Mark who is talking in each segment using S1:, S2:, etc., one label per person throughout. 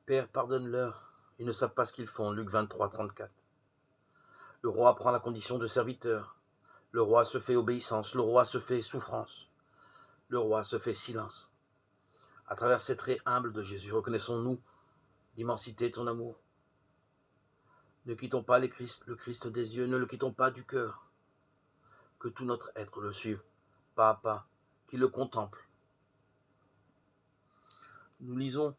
S1: Père, pardonne-leur, ils ne savent pas ce qu'ils font. Luc 23, 34. Le roi prend la condition de serviteur. Le roi se fait obéissance. Le roi se fait souffrance. Le roi se fait silence. À travers ces traits humbles de Jésus, reconnaissons-nous l'immensité de son amour. Ne quittons pas le Christ des yeux, ne le quittons pas du cœur. Que tout notre être le suive, pas à pas, qu'il le contemple. Nous lisons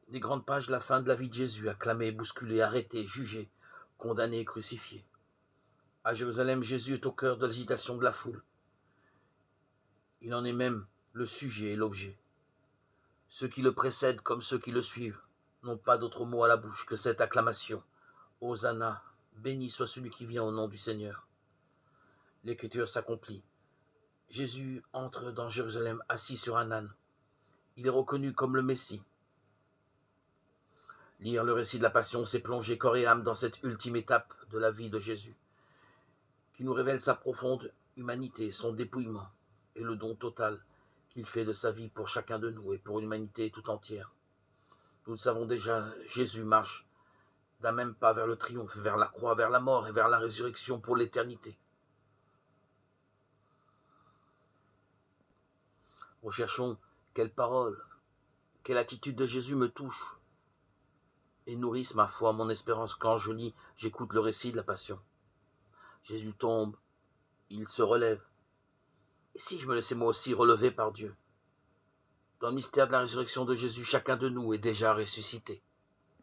S1: des grandes pages de la fin de la vie de Jésus, acclamé, bousculé, arrêté, jugé, condamné, crucifié. À Jérusalem, Jésus est au cœur de l'agitation de la foule. Il en est même le sujet et l'objet. Ceux qui le précèdent comme ceux qui le suivent n'ont pas d'autre mot à la bouche que cette acclamation. Hosanna, béni soit celui qui vient au nom du Seigneur. L'écriture s'accomplit. Jésus entre dans Jérusalem assis sur un âne. Il est reconnu comme le Messie. Lire le récit de la Passion, c'est plonger corps et âme dans cette ultime étape de la vie de Jésus, qui nous révèle sa profonde humanité, son dépouillement et le don total qu'il fait de sa vie pour chacun de nous et pour l'humanité tout entière. Nous le savons déjà, Jésus marche d'un même pas vers le triomphe, vers la croix, vers la mort et vers la résurrection pour l'éternité. Recherchons quelle parole, quelle attitude de Jésus me touche et nourrissent ma foi, mon espérance. Quand je lis, j'écoute le récit de la Passion. Jésus tombe, il se relève. Et si je me laissais moi aussi relever par Dieu? Dans le mystère de la résurrection de Jésus, chacun de nous est déjà ressuscité.